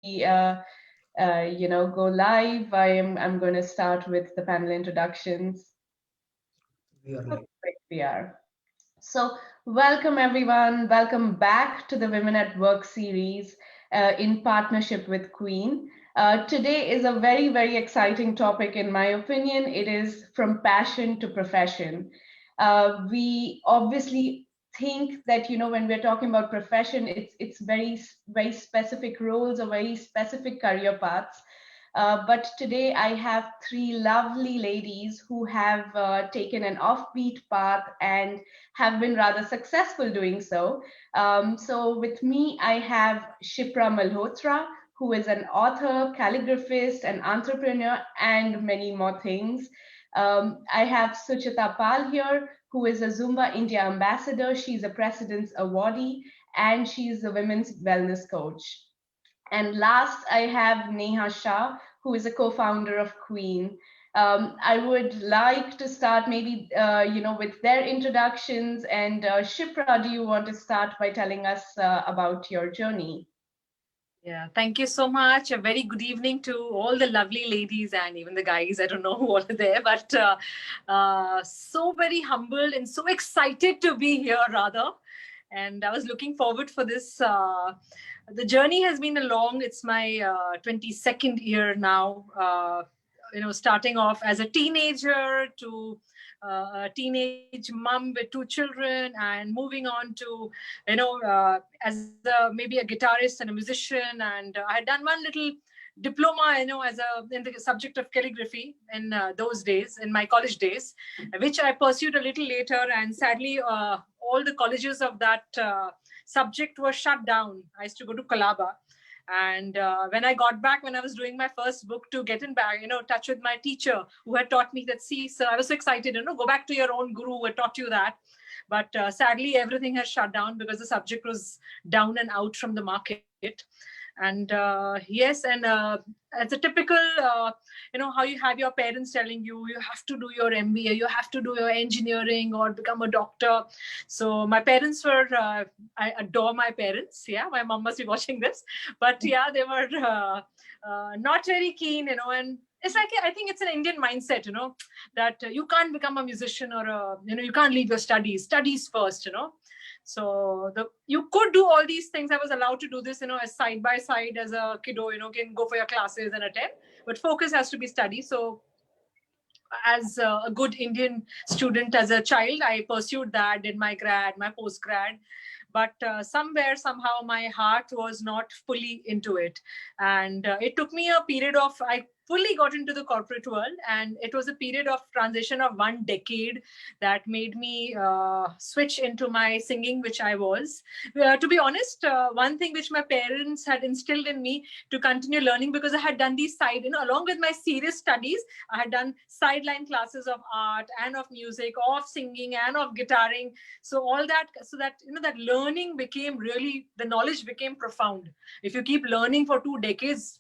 go live. I'm going to start with the panel introductions. We are How live. quick we are. So, welcome everyone. Welcome back to the Women at Work series in partnership with Queen. Today is a very, very exciting topic, in my opinion. It is from passion to profession. We obviously think that when we're talking about profession, it's very specific roles or very specific career paths. But today I have three lovely ladies who have taken an offbeat path and have been rather successful doing so. So with me, I have Shipra Malhotra, who is an author, calligraphist, an entrepreneur, and many more things. I have Suchita Pal here, who is a Zumba India ambassador. She's a President's Awardee, and she's a women's wellness coach. And last, I have Neha Shah, who is a co-founder of Queen. I would like to start maybe, with their introductions. And Shipra, do you want to start by telling us about your journey? Yeah, thank you so much. A very good evening to all the lovely ladies and even the guys. I don't know who all are there, but so very humbled and so excited to be here, rather. And I was looking forward for this. The journey has been a long. It's my 22nd year now. Starting off as a teenager to a teenage mom with two children, and moving on to as maybe a guitarist and a musician. And I had done one little diploma, as in the subject of calligraphy in those days, in my college days, which I pursued a little later. And sadly, all the colleges of that subject were shut down. I used to go to Colaba. And when I got back, when I was doing my first book, to get in back, touch with my teacher who had taught me that, see, so I was so excited, go back to your own guru who had taught you that. But sadly, everything has shut down because the subject was down and out from the market. And yes, and as a typical, how you have your parents telling you have to do your MBA, you have to do your engineering or become a doctor. So my parents were, I adore my parents. Yeah, my mom must be watching this. But yeah, they were not very keen, and it's like, I think it's an Indian mindset, that you can't become a musician or you can't leave your studies first, So you could do all these things. I was allowed to do this, as side by side as a kiddo, can go for your classes and attend, but focus has to be study. So as a good Indian student, as a child, I pursued that, did my grad, my post-grad. But somewhere, somehow, my heart was not fully into it. And it took me a period of, I fully got into the corporate world. And it was a period of transition of 1 decade that made me switch into my singing, which I was. To be honest, one thing which my parents had instilled in me to continue learning, because I had done these side, along with my serious studies, I had done sideline classes of art and of music, of singing and of guitaring. So all that, so that, that learning became really, the knowledge became profound. If you keep learning for 2 decades,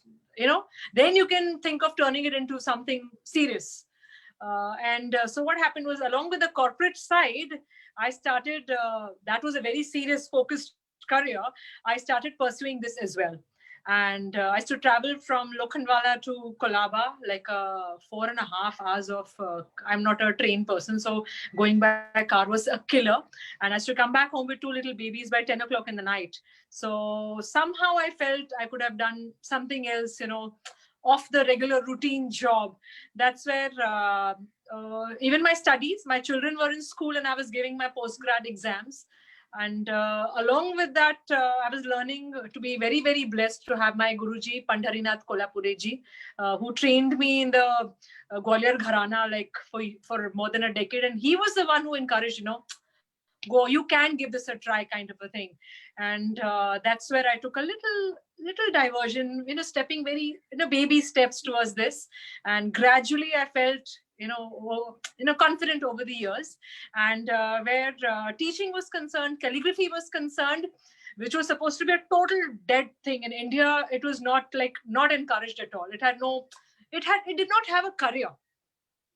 then you can think of turning it into something serious. So what happened was, along with the corporate side, I started, that was a very serious, focused career. I started pursuing this as well. And I used to travel from Lokhandwala to Kolaba, like 4.5 hours of, I'm not a train person, so going by car was a killer. And I used to come back home with 2 little babies by 10 o'clock in the night. So somehow I felt I could have done something else, off the regular routine job. That's where even my studies, my children were in school and I was giving my postgrad exams. And along with that, I was learning to be very, very blessed to have my Guruji, Pandharinath Kolhapureji, who trained me in the Gwalior Gharana, like for more than a decade. And he was the one who encouraged, go, you can give this a try, kind of a thing. And that's where I took a little diversion, stepping very, baby steps towards this. And gradually I felt, confident over the years. And where teaching was concerned, calligraphy was concerned, which was supposed to be a total dead thing in India, it was not encouraged at all. It did not have a career.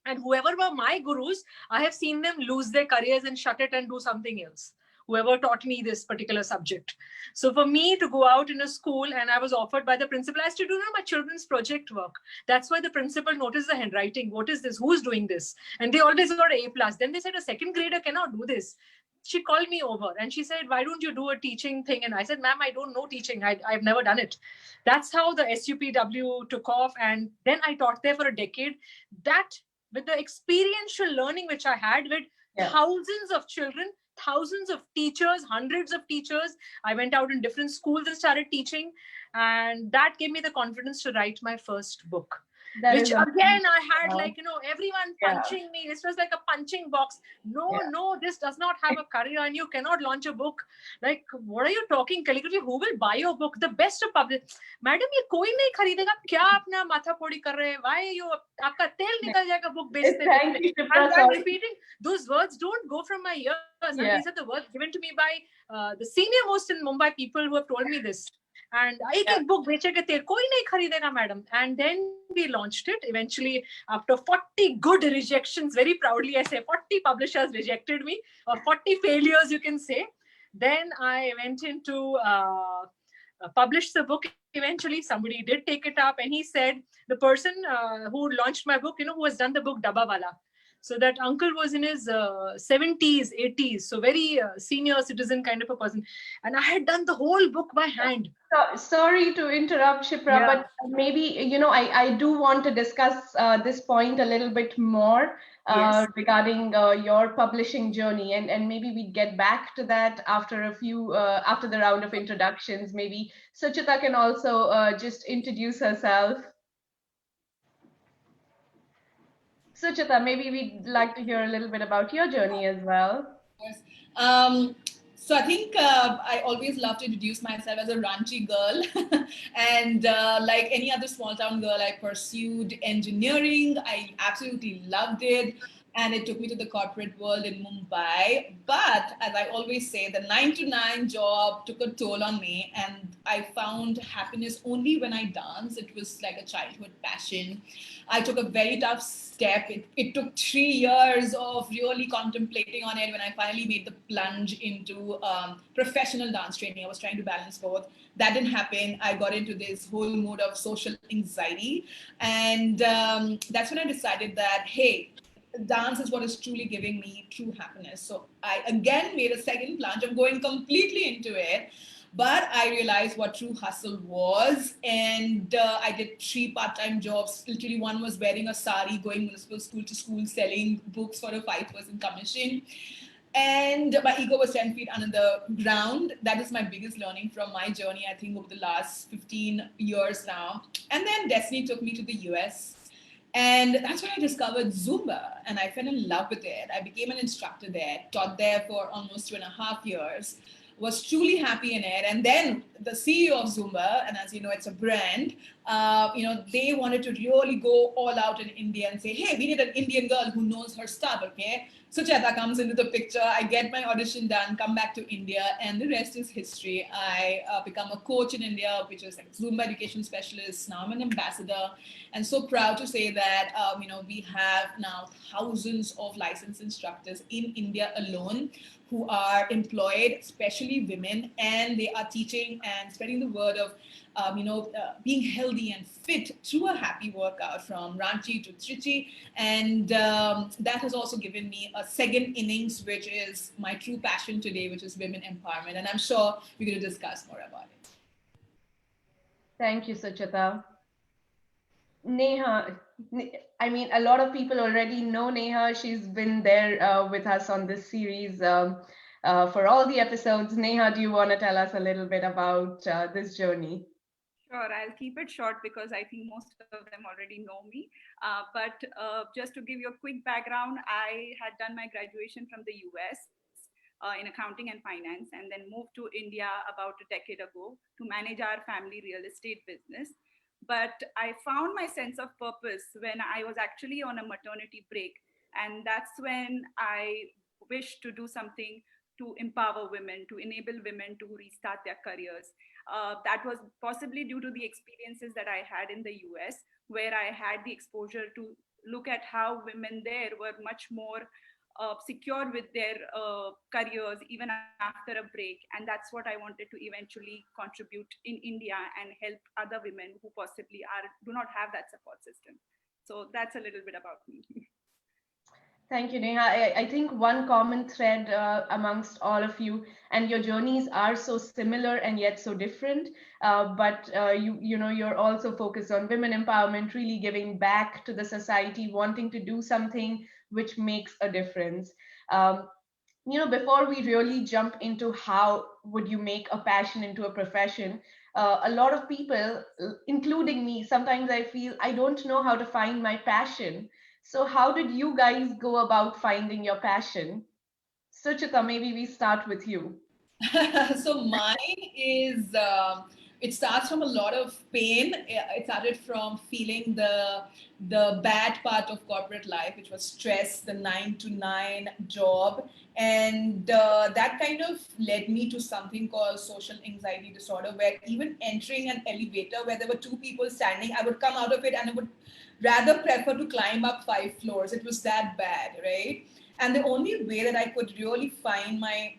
And whoever were my gurus, I have seen them lose their careers and shut it and do something else. whoever taught me this particular subject. So for me to go out in a school, and I was offered by the principal, I used to do my children's project work. That's why the principal noticed the handwriting. What is this? Who's doing this? And they always got A plus. Then they said a second grader cannot do this. She called me over and she said, why don't you do a teaching thing? And I said, ma'am, I don't know teaching. I've never done it. That's how the SUPW took off. And then I taught there for a decade. That, with the experiential learning which I had with thousands of children, thousands of teachers, hundreds of teachers, I went out in different schools and started teaching. And that gave me the confidence to write my first book. Which again, I had everyone punching me. This was like a punching box. No, this does not have a career and you cannot launch a book. Like, what are you talking? Calligraphy, who will buy your book? The best of public. Madam, ये कोई नहीं खरीदेगा. क्या अपना माथा फोड़ी कर रहे हैं? Why you? आपका तेल निकल जाएगा book बेचते. I'm repeating those words. Don't go from my ears. These are the words given to me by the senior most in Mumbai people who have told me this. And एक book बेचेगा तेल कोई नहीं खरीदेगा madam. And then we launched it eventually after 40 good rejections. Very proudly I say 40 publishers rejected me, or 40 failures you can say. Then I went into published the book. Eventually somebody did take it up, and he said, the person who launched my book, who has done the book Dabawala. So that uncle was in his 70s, 80s, so very senior citizen kind of a person. And I had done the whole book by hand. Sorry to interrupt, Shipra, but maybe, I do want to discuss this point a little bit more regarding your publishing journey. And maybe we'd get back to that after after the round of introductions. Maybe Suchita can also just introduce herself. Suchita, maybe we'd like to hear a little bit about your journey as well. Yes. So I think I always love to introduce myself as a Ranchi girl. And like any other small town girl, I pursued engineering. I absolutely loved it. And it took me to the corporate world in Mumbai. But as I always say, the 9-to-9 job took a toll on me. And I found happiness only when I danced. It was like a childhood passion. I took a very tough step. It took 3 years of really contemplating on it when I finally made the plunge into professional dance training. I was trying to balance both. That didn't happen. I got into this whole mode of social anxiety. And that's when I decided that, hey, dance is what is truly giving me true happiness. So I again made a second plunge. I'm going completely into it. But I realized what true hustle was. And I did 3 part-time jobs. Literally, one was wearing a sari, going municipal school to school, selling books for a 5% commission. And my ego was 10 feet under the ground. That is my biggest learning from my journey, I think, over the last 15 years now. And then destiny took me to the US. And that's when I discovered Zumba, and I fell in love with it. I became an instructor there, taught there for almost 2.5 years, was truly happy in it. And then the CEO of Zumba, and as you know, it's a brand, they wanted to really go all out in India and say, hey, we need an Indian girl who knows her stuff, okay? Sucheta comes into the picture. I get my audition done, come back to India, and the rest is history. I become a coach in India, which is like Zumba education specialist. Now I'm an ambassador, and so proud to say that we have now thousands of licensed instructors in India alone who are employed, especially women, and they are teaching and spreading the word of being healthy and fit through a happy workout from Ranchi to Trichy. And that has also given me a second innings, which is my true passion today, which is women empowerment. And I'm sure we're going to discuss more about it. Thank you, Suchita. Neha, I mean, a lot of people already know Neha. She's been there with us on this series for all the episodes. Neha, do you want to tell us a little bit about this journey? Sure, I'll keep it short because I think most of them already know me. But just to give you a quick background, I had done my graduation from the US in accounting and finance, and then moved to India about a decade ago to manage our family real estate business. But I found my sense of purpose when I was actually on a maternity break. And that's when I wished to do something to empower women, to enable women to restart their careers. That was possibly due to the experiences that I had in the US, where I had the exposure to look at how women there were much more secure with their careers even after a break. And that's what I wanted to eventually contribute in India and help other women who possibly do not have that support system. So that's a little bit about me. Thank you, Neha. I think one common thread amongst all of you, and your journeys are so similar and yet so different. But you know, you're also focused on women empowerment, really giving back to the society, wanting to do something which makes a difference. Um, you know, before we really jump into how would you make a passion into a profession, a lot of people, including me, sometimes I feel I don't know how to find my passion. So how did you guys go about finding your passion? Suchita, maybe we start with you. So mine is it starts from a lot of pain. It started from feeling the bad part of corporate life, which was stress, the 9 to 9 job, and that kind of led me to something called social anxiety disorder, where even entering an elevator where there were two people standing, I would come out of it and I would rather prefer to climb up 5 floors. It was that bad, right? And the only way that I could really find my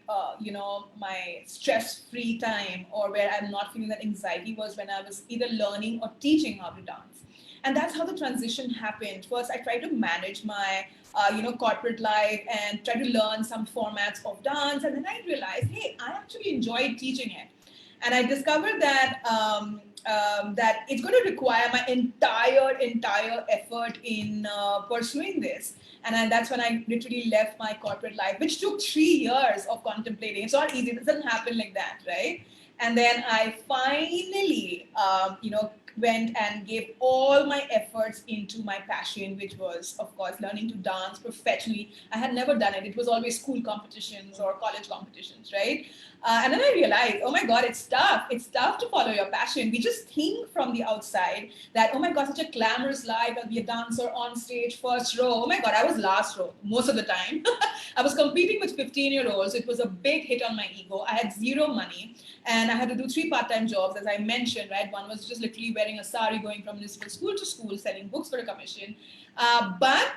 my stress-free time, or where I'm not feeling that anxiety, was when I was either learning or teaching how to dance. And that's how the transition happened. First I tried to manage my corporate life and try to learn some formats of dance, and then I realized, hey, I actually enjoyed teaching it. And I discovered that that it's going to require my entire effort in pursuing this. And that's when I literally left my corporate life, which took 3 years of contemplating. It's not easy; it doesn't happen like that, right? And then I finally, went and gave all my efforts into my passion, which was, of course, learning to dance professionally. I had never done it. It was always school competitions or college competitions, right? And then I realized, oh my God, it's tough. It's tough to follow your passion. We just think from the outside that, oh my God, such a glamorous life. I'll be a dancer on stage, first row. Oh my God, I was last row most of the time. I was competing with 15-year-olds. It was a big hit on my ego. I had zero money and I had to do 3 part-time jobs, as I mentioned, right? One was just literally wearing a sari, going from municipal school to school, selling books for a commission. But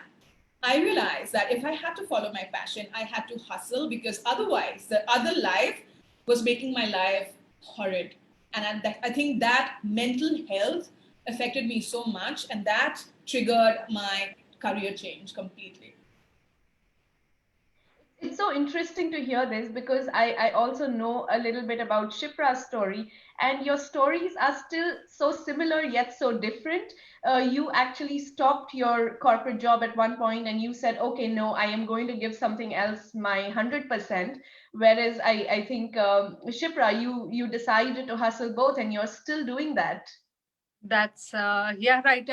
I realized that if I had to follow my passion, I had to hustle, because otherwise the other life was making my life horrid. And I think that mental health affected me so much, and that triggered my career change completely. It's so interesting to hear this because I also know a little bit about Shipra's story, and your stories are still so similar yet so different. You actually stopped your corporate job at one point and you said, okay, no, I am going to give something else my 100%. Whereas I think, Shipra, you decided to hustle both and you're still doing that. That's yeah, right.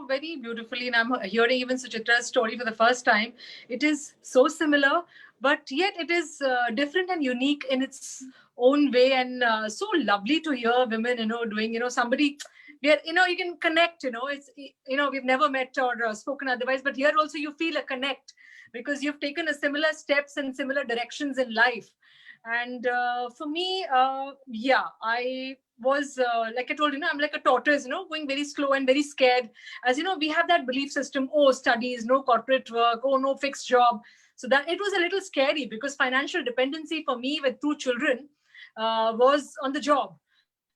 Very beautifully, and I'm hearing even Suchitra's story for the first time. It is so similar, but yet it is different and unique in its own way, and so lovely to hear women, doing, somebody. Where you can connect. It's we've never met or spoken otherwise, but here also you feel a connect because you've taken a similar steps and similar directions in life. And for me, yeah, I was like I told I'm like a tortoise, going very slow and very scared. As we have that belief system: oh, studies, no corporate work, oh, no fixed job. So that it was a little scary because financial dependency for me with 2 children was on the job.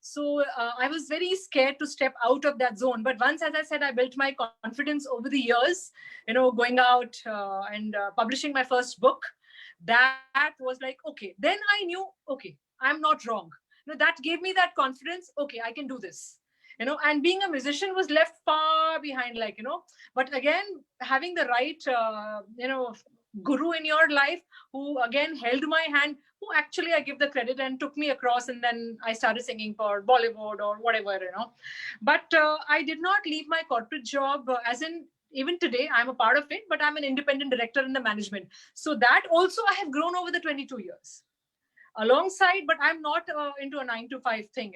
So I was very scared to step out of that zone. But once, as I said, I built my confidence over the years, going out and publishing my first book. That was like, okay, then I knew, okay, I'm not wrong. That gave me that confidence. Okay, I can do this. And being a musician was left far behind, but again, having the right, guru in your life who again held my hand, who actually I give the credit and took me across, and then I started singing for Bollywood or whatever, But I did not leave my corporate job, as in even today I'm a part of it, but I'm an independent director in the management. So that also I have grown over the 22 years alongside, but I'm not into a 9 to 5 thing,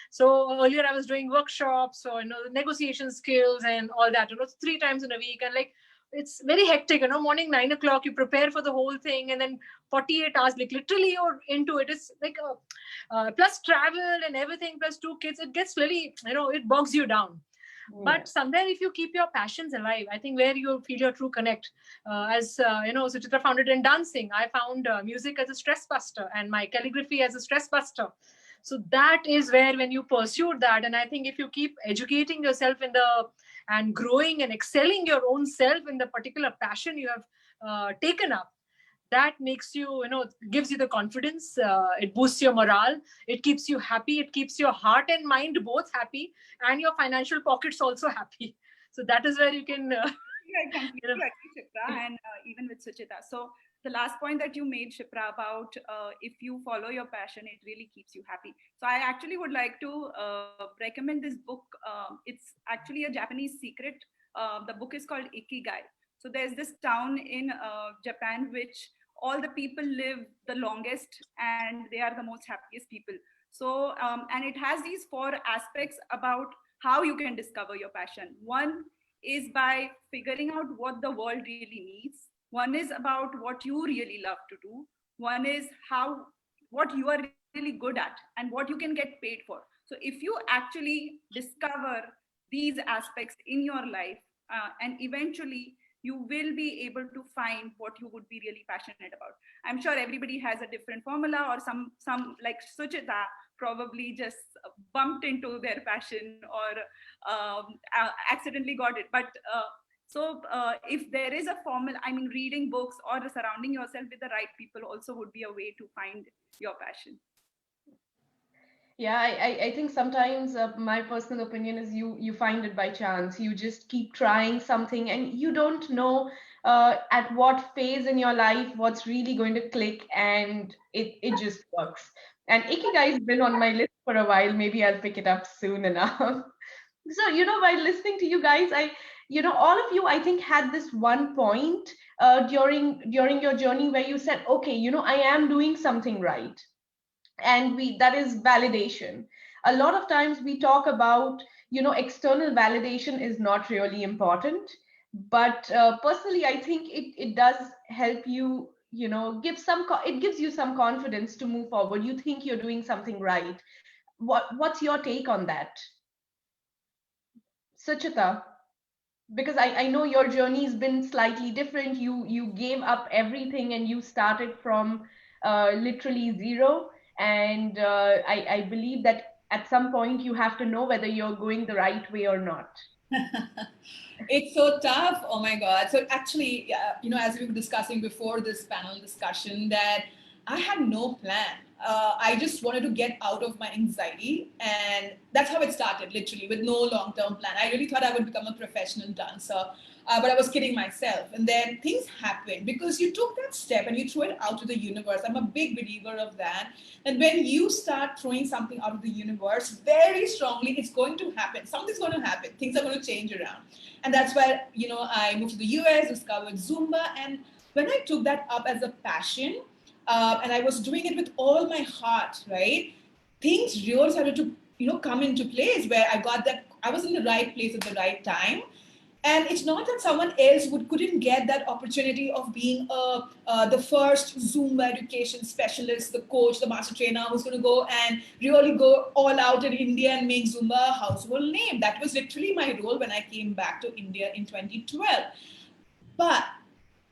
So earlier I was doing workshops or, negotiation skills and all that, 3 times in a week. And like, it's very hectic, morning 9 o'clock, you prepare for the whole thing. And then 48 hours, like literally you're into it. It's like, plus travel and everything, plus 2 kids, it gets really, it bogs you down. But somewhere, if you keep your passions alive, I think where you feel your true connect. Suchitra found it in dancing. I found music as a stress buster and my calligraphy as a stress buster. So that is where when you pursued that, and I think if you keep educating yourself and growing and excelling your own self in the particular passion you have taken up, that makes you, gives you the confidence. It boosts your morale. It keeps you happy. It keeps your heart and mind both happy, and your financial pockets also happy. So that is where you can. I completely agree, Shipra, and even with Suchita. So the last point that you made, Shipra, about if you follow your passion, it really keeps you happy. So I actually would like to recommend this book. It's actually a Japanese secret. The book is called Ikigai. So there's this town in Japan which all the people live the longest and they are the most happiest people. So, and it has these 4 aspects about how you can discover your passion. One is by figuring out what the world really needs. One is about what you really love to do. One is what you are really good at and what you can get paid for. So if you actually discover these aspects in your life, and eventually you will be able to find what you would be really passionate about. I'm sure everybody has a different formula, or some like Suchita probably just bumped into their passion or accidentally got it. But so if there is a formula, I mean, reading books or surrounding yourself with the right people also would be a way to find your passion. Yeah, I think sometimes my personal opinion is you find it by chance. You just keep trying something and you don't know at what phase in your life what's really going to click, and it just works. And Ikigai has been on my list for a while. Maybe I'll pick it up soon enough. So, while listening to you guys, all of you, I think, had this one point during your journey where you said, okay, I am doing something right, and that is validation. A lot of times we talk about, external validation is not really important, but personally I think it does help you, it gives you some confidence to move forward. You think you're doing something right. What's your take on that, Suchita? Because I know your journey has been slightly different. You gave up everything and you started from literally zero. And I believe that at some point you have to know whether you're going the right way or not. It's so tough. Oh my God. So actually, as we were discussing before this panel discussion, that I had no plan. I just wanted to get out of my anxiety. And that's how it started, literally, with no long-term plan. I really thought I would become a professional dancer, but I was kidding myself. And then things happened because you took that step and you threw it out to the universe. I'm a big believer of that. And when you start throwing something out of the universe, very strongly, it's going to happen. Something's going to happen. Things are going to change around. And that's why, I moved to the US, discovered Zumba. And when I took that up as a passion, and I was doing it with all my heart, right? Things really started to, come into place where I was in the right place at the right time. And it's not that someone else couldn't get that opportunity of being the first Zumba education specialist, the coach, the master trainer who's going to go and really go all out in India and make Zumba a household name. That was literally my role when I came back to India in 2012. But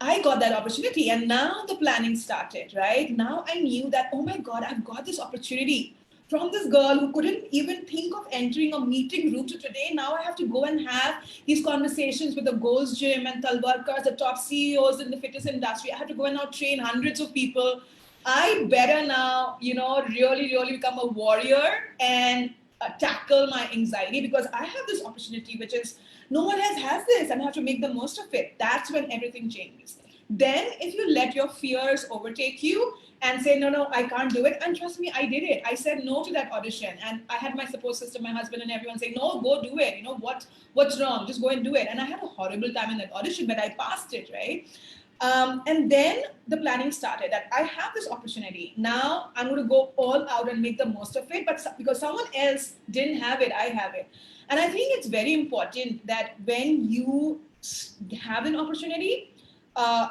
I got that opportunity, and now the planning started, right? Now I knew that, oh my God, I've got this opportunity from this girl who couldn't even think of entering a meeting room to today. Now I have to go and have these conversations with the Gold's Gym and Talwarkars, the top CEOs in the fitness industry. I have to go and now train hundreds of people. I better now, really, really become a warrior and tackle my anxiety, because I have this opportunity, which is no one else has this, and I have to make the most of it. That's when everything changes. Then if you let your fears overtake you and say, no, I can't do it. And trust me, I did it. I said no to that audition. And I had my support system, my husband and everyone saying, no, go do it. What's wrong? Just go and do it. And I had a horrible time in that audition, but I passed it, right? And then the planning started, that I have this opportunity. Now I'm going to go all out and make the most of it. But because someone else didn't have it, I have it. And I think it's very important that when you have an opportunity,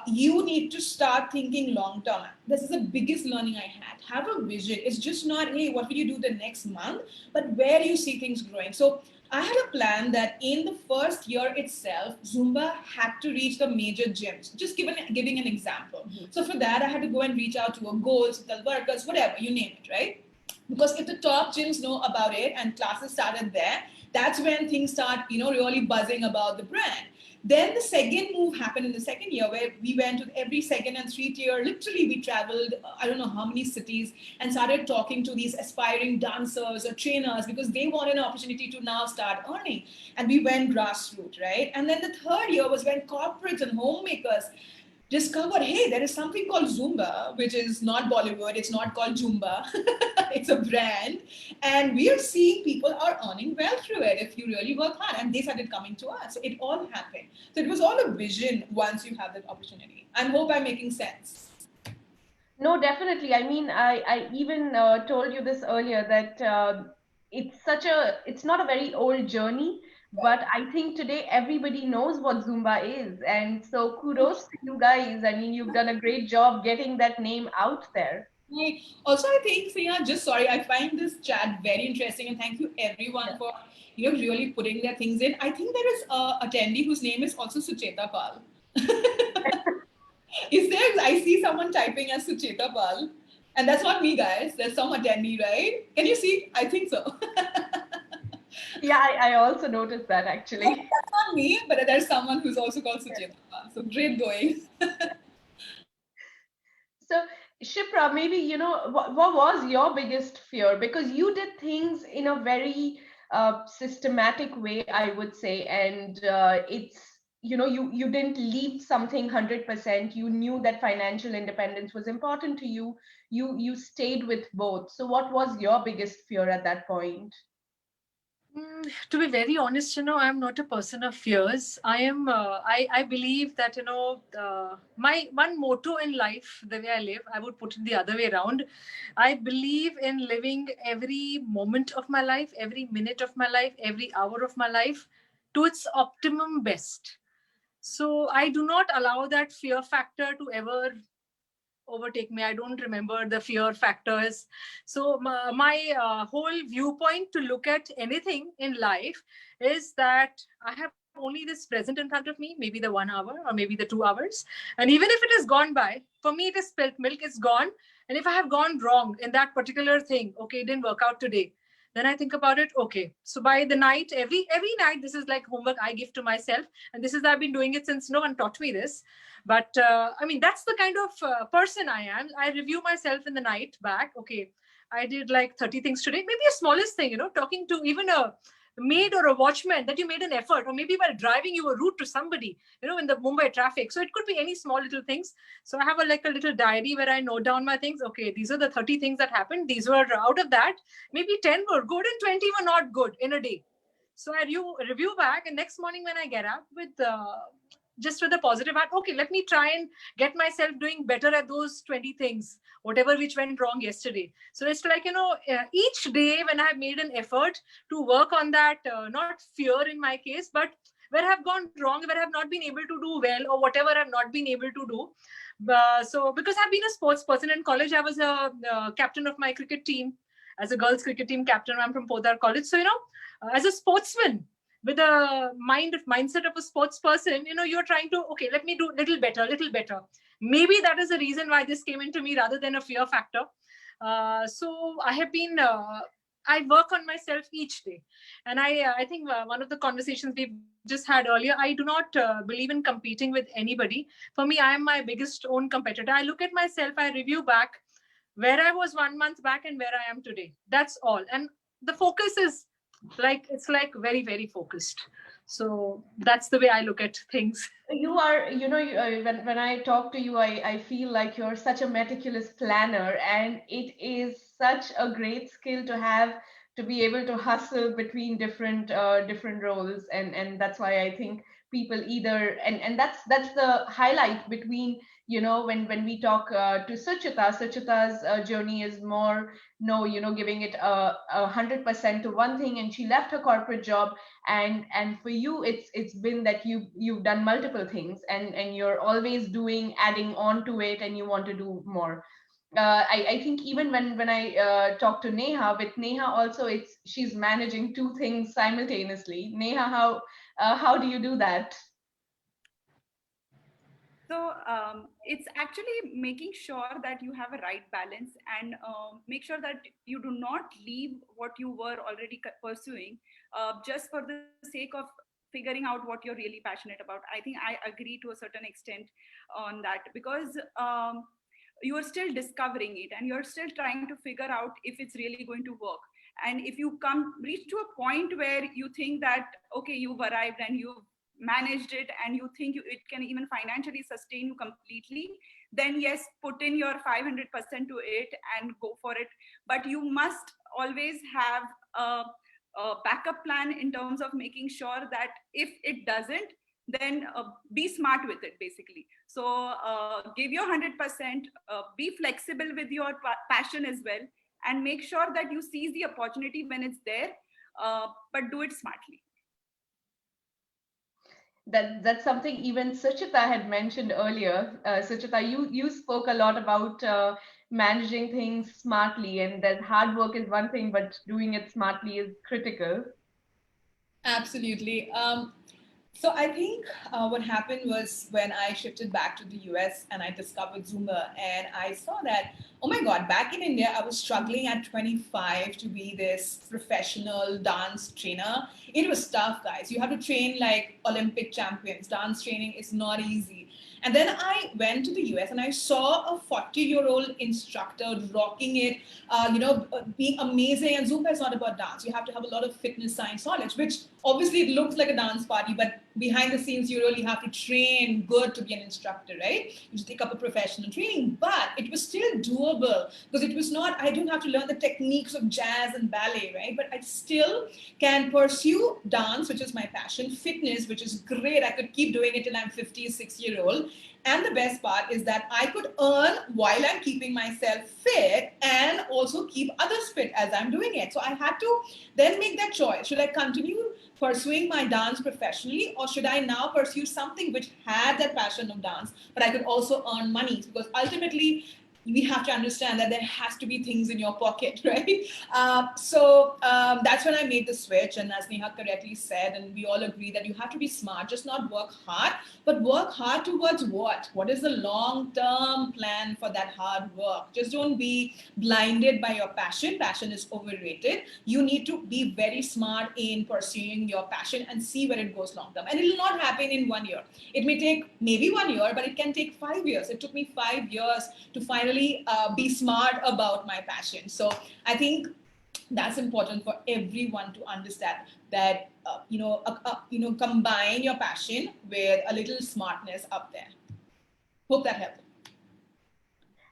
you need to start thinking long term. This is the biggest learning I had. Have a vision. It's just not, hey, what will you do the next month, but where do you see things growing? So I had a plan that in the first year itself, Zumba had to reach the major gyms. Just giving an example. So for that, I had to go and reach out to a Goals, the Workers, whatever, you name it, right? Because if the top gyms know about it and classes started there, that's when things start, really buzzing about the brand. Then the second move happened in the second year where we went to every second and third tier. Literally, we traveled, I don't know how many cities and started talking to these aspiring dancers or trainers because they wanted an opportunity to now start earning. And we went grassroots, right? And then the third year was when corporates and homemakers discovered, hey, there is something called Zumba, which is not Bollywood, it's not called Zumba, it's a brand. And we are seeing people are earning well through it if you really work hard. And they started coming to us. So it all happened. So it was all a vision once you have that opportunity. I hope I'm making sense. No, definitely. I mean, I even told you this earlier that it's not a very old journey, but I think today everybody knows what Zumba is. And so kudos to you guys. I mean, you've done a great job getting that name out there. Right. Also, I think, Sia, just sorry, I find this chat very interesting and thank you everyone for, really putting their things in. I think there is a attendee whose name is also Sucheta Pal. Is there? I see someone typing as Sucheta Pal. And that's not me, guys. There's some attendee, right? Can you see? I think so. Yeah, I also noticed that actually. That's not me, but there's someone who's also called Sucheta Pal. So great going. So, Shipra, maybe, what was your biggest fear? Because you did things in a very systematic way, I would say, and you didn't leave something 100%. You knew that financial independence was important to you. You stayed with both. So, what was your biggest fear at that point? To be very honest, I'm not a person of fears. I believe that, my one motto in life, the way I live, I would put it the other way around. I believe in living every moment of my life, every minute of my life, every hour of my life to its optimum best. So I do not allow that fear factor to ever overtake me. I don't remember the fear factors. So my whole viewpoint to look at anything in life is that I have only this present in front of me, maybe the 1 hour or maybe the 2 hours. And even if it has gone by, for me, it is spilt milk, it's gone. And if I have gone wrong in that particular thing, okay, it didn't work out today, then I think about it, okay, so by the night, every night, this is like homework I give to myself. And this is, I've been doing it since no one taught me this. But I mean, that's the kind of person I am. I review myself in the night back. Okay, I did like 30 things today. Maybe a smallest thing, talking to even a maid or a watchman, that you made an effort, or maybe while driving you were rude to somebody, in the Mumbai traffic. So it could be any small little things. So I have a little diary where I note down my things. Okay, these are the 30 things that happened. These were, out of that, maybe 10 were good and 20 were not good in a day. So I review back, and next morning when I get up with just with a positive heart, okay, let me try and get myself doing better at those 20 things, whatever which went wrong yesterday. So it's like, each day when I have made an effort to work on that, not fear in my case, but where I have gone wrong, where I have not been able to do well, or whatever I have not been able to do. So because I've been a sports person in college, I was a captain of my cricket team, as a girls cricket team captain. I'm from Podar College. So, as a sportsman, with a mindset of a sports person, you're trying to, okay, let me do a little better. Maybe that is the reason why this came into me rather than a fear factor. So I have been, I work on myself each day. And I think one of the conversations we've just had earlier, I do not believe in competing with anybody. For me, I am my biggest own competitor. I look at myself, I review back where I was 1 month back and where I am today. That's all. And the focus is it's like very, very focused. So that's the way I look at things. You are, when I talk to you, I feel like you're such a meticulous planner, and it is such a great skill to have, to be able to hustle between different roles, and that's why I think people either, and that's the highlight between, when we talk to Suchita's journey is more, no, giving it 100% to one thing, and she left her corporate job, and for you it's been that you've done multiple things, and you're always adding on to it, and you want to do more. I think even when I talk to Neha, with Neha also, she's managing two things simultaneously. Neha, how do you do that? So it's actually making sure that you have a right balance, and make sure that you do not leave what you were already pursuing just for the sake of figuring out what you're really passionate about. I think I agree to a certain extent on that, because you are still discovering it and you're still trying to figure out if it's really going to work. And if you come reach to a point where you think that okay, you've arrived and you've managed it, and you think it can even financially sustain you completely, then yes, put in your 500% to it and go for it. But you must always have a backup plan in terms of making sure that if it doesn't, then be smart with it basically. So give your 100%, be flexible with your passion as well, and make sure that you seize the opportunity when it's there, but do it smartly. That's something even Suchita had mentioned earlier. Suchita, you spoke a lot about managing things smartly, and that hard work is one thing, but doing it smartly is critical. Absolutely. So I think what happened was when I shifted back to the US and I discovered Zumba, and I saw that, oh my God, back in India, I was struggling at 25 to be this professional dance trainer. It was tough, guys. You have to train like Olympic champions. Dance training is not easy. And then I went to the US and I saw a 40-year-old instructor rocking it, being amazing. And Zumba is not about dance. You have to have a lot of fitness science knowledge, which obviously it looks like a dance party, but behind the scenes, you really have to train good to be an instructor, right? You just take up a professional training, but it was still doable because it was not, I didn't have to learn the techniques of jazz and ballet, right? But I still can pursue dance, which is my passion, fitness, which is great. I could keep doing it till I'm 56 year old. And the best part is that I could earn while I'm keeping myself fit and also keep others fit as I'm doing it. So I had to then make that choice. Should I continue pursuing my dance professionally, or should I now pursue something which had that passion of dance, but I could also earn money? Because ultimately, we have to understand that there has to be things in your pocket, right? So that's when I made the switch. And as Neha correctly said, and we all agree that you have to be smart, just not work hard, but work hard towards what? What is the long-term plan for that hard work? Just don't be blinded by your passion. Passion is overrated. You need to be very smart in pursuing your passion and see where it goes long term. And it will not happen in 1 year. It may take maybe 1 year, but it can take 5 years. It took me 5 years to finally be smart about my passion. So I think that's important for everyone to understand that combine your passion with a little smartness up there. Hope that helped.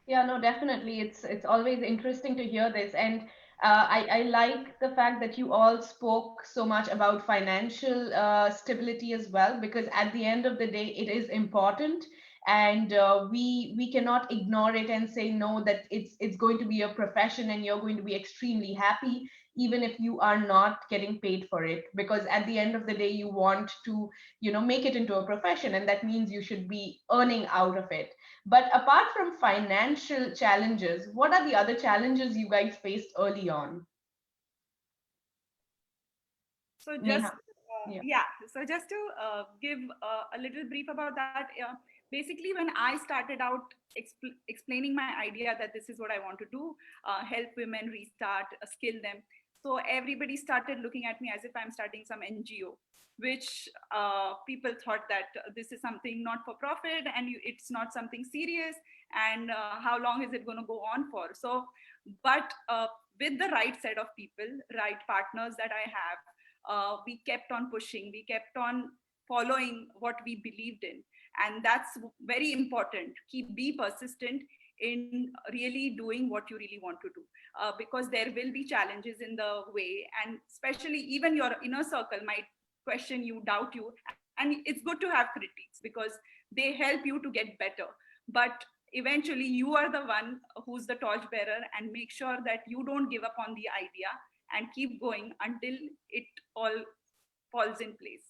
Yeah, no, definitely. It's always interesting to hear this, and I like the fact that you all spoke so much about financial stability as well, because at the end of the day, it is important, and we cannot ignore it and say no, that it's going to be a profession and you're going to be extremely happy even if you are not getting paid for it, because at the end of the day, you want to make it into a profession, and that means you should be earning out of it. But apart from financial challenges, what are the other challenges you guys faced early on? So just Neha. Yeah. yeah, so just to give a little brief about that. Basically, when I started out explaining my idea that this is what I want to do, help women restart, skill them. So everybody started looking at me as if I'm starting some NGO, which people thought that this is something not for profit and it's not something serious, and how long is it going to go on for? So, but with the right set of people, right partners that I have, we kept on pushing, we kept on following what we believed in. And that's very important. Be persistent in really doing what you really want to do, because there will be challenges in the way, and especially even your inner circle might question you, doubt you. And it's good to have critics because they help you to get better. But eventually you are the one who's the torchbearer, and make sure that you don't give up on the idea and keep going until it all falls in place.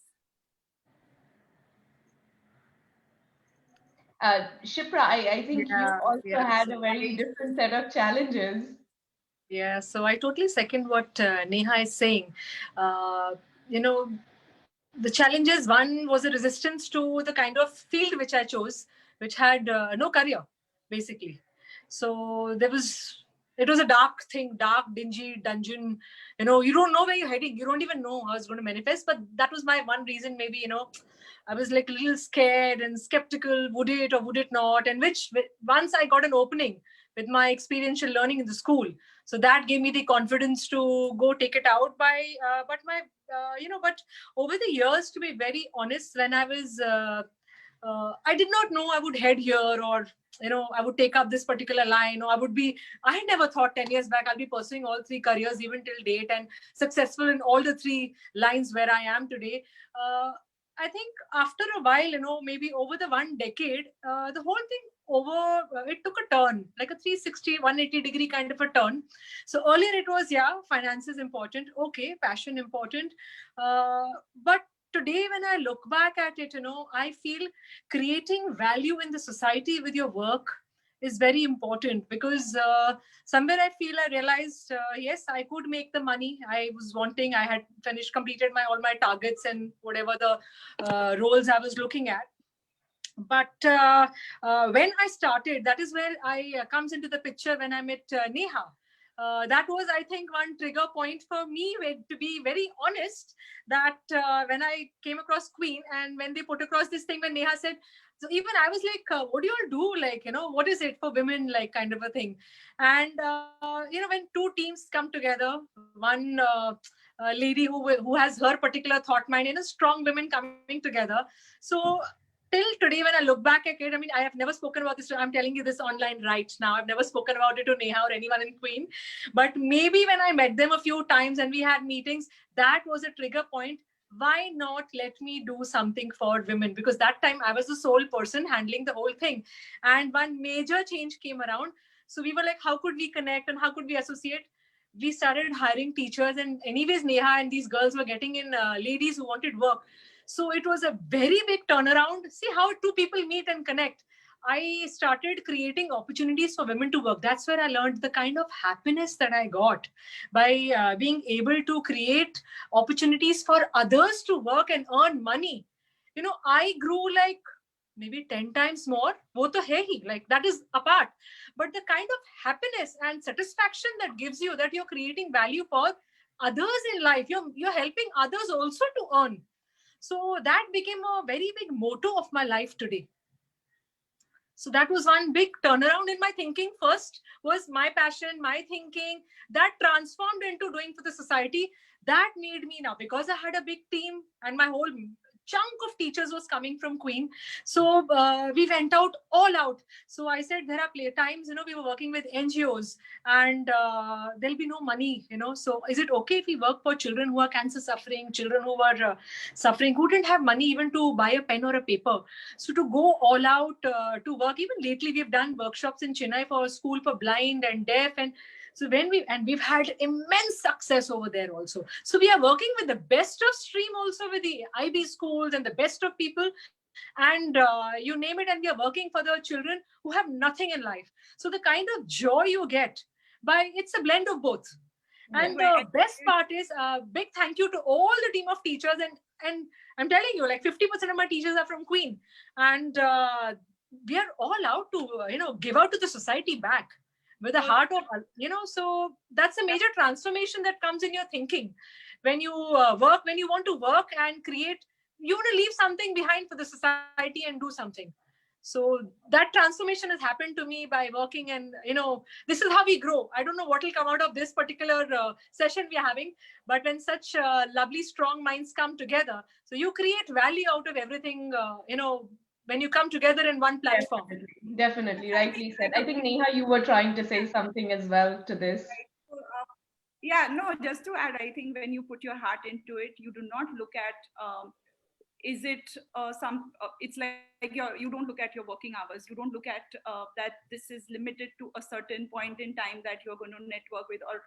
Shipra, I think you also Yeah. had a very different set of challenges. Yeah, so I totally second what Neha is saying. You know, the challenges, one was a resistance to the kind of field which I chose, which had no career, basically. So it was a dark thing, dark, dingy dungeon. You don't know where you're heading. You don't even know how it's going to manifest. But that was my one reason, maybe, I was like a little scared and skeptical, would it or would it not? And which, once I got an opening with my experiential learning in the school, so that gave me the confidence to go take it out but over the years, to be very honest, when I was I did not know I would head here, or I would take up this particular line, or I had never thought 10 years back I'll be pursuing all three careers even till date and successful in all the three lines where I am today. I think after a while, maybe over the 1 decade, the whole thing it took a turn, like a 360 180 degree kind of a turn. So earlier it was, finance is important, okay, passion important, but today when I look back at it, I feel creating value in the society with your work is very important, because somewhere I feel I realized, yes, I could make the money I was wanting. I had completed all my targets and whatever the roles I was looking at. But when I started, that is where I comes into the picture when I met Neha. That was, I think, one trigger point for me, to be very honest, that when I came across Queen, and when they put across this thing, when Neha said, so even I was like, what do you all do? Like, what is it for women, like kind of a thing? And, when two teams come together, one lady who has her particular thought mind, and a strong women coming together. So till today, when I look back at it, I mean, I have never spoken about this. I'm telling you this online right now. I've never spoken about it to Neha or anyone in Queen. But maybe when I met them a few times and we had meetings, that was a trigger point. Why not let me do something for women? Because that time I was the sole person handling the whole thing. And one major change came around. So we were like, how could we connect and how could we associate? We started hiring teachers, and anyways, Neha and these girls were getting in ladies who wanted work. So it was a very big turnaround. See how two people meet and connect. I started creating opportunities for women to work. That's where I learned the kind of happiness that I got by being able to create opportunities for others to work and earn money. I grew like maybe 10 times more. Wo to hai hi, like that is apart. But the kind of happiness and satisfaction that gives you, that you're creating value for others in life, you're helping others also to earn. So that became a very big motto of my life today. So that was one big turnaround in my thinking. First was my passion, my thinking, that transformed into doing for the society. That made me, now, because I had a big team and my whole chunk of teachers was coming from Queen. So we went out all out. So I said, there are times, we were working with NGOs and there'll be no money, So is it okay if we work for children who are cancer suffering, children who are suffering, who didn't have money even to buy a pen or a paper? So to go all out to work, even lately we've done workshops in Chennai for a school for blind and deaf, and so we've had immense success over there also. So we are working with the best of stream, also with the IB schools and the best of people, and you name it, and we are working for the children who have nothing in life. So the kind of joy you get it's a blend of both. And the best part is big thank you to all the team of teachers, and I'm telling you, like 50% of my teachers are from Queen, and we are all out to give out to the society back with a heart of so that's a major transformation that comes in your thinking when you work, when you want to work and create. You want to leave something behind for the society and do something. So that transformation has happened to me by working, and this is how we grow. I don't know what will come out of this particular session we are having, but when such lovely strong minds come together, so you create value out of everything, when you come together in one platform. Definitely, rightly said. I think Neha, you were trying to say something as well to this. Yeah, no, just to add, I think when you put your heart into it, you do not look at is it it's like you don't look at your working hours. You don't look at that this is limited to a certain point in time that you're going to network with, or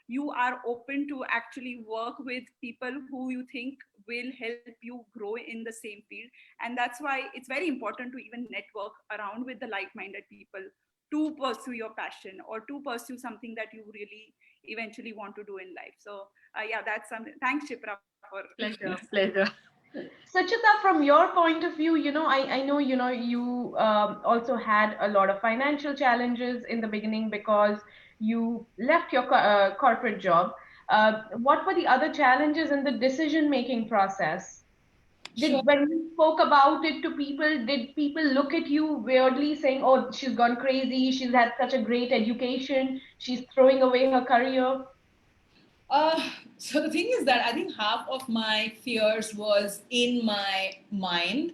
you are open to actually work with people who you think will help you grow in the same field. And that's why it's very important to even network around with the like-minded people to pursue your passion or to pursue something that you really eventually want to do in life. So yeah, that's something. Thanks, Shipra, for Pleasure. Suchita, from your point of view, I know, you also had a lot of financial challenges in the beginning because you left your corporate job. What were the other challenges in the decision-making process? Sure. When you spoke about it to people, did people look at you weirdly saying, oh, she's gone crazy, she's had such a great education, she's throwing away her career? So the thing is that I think half of my fears was in my mind,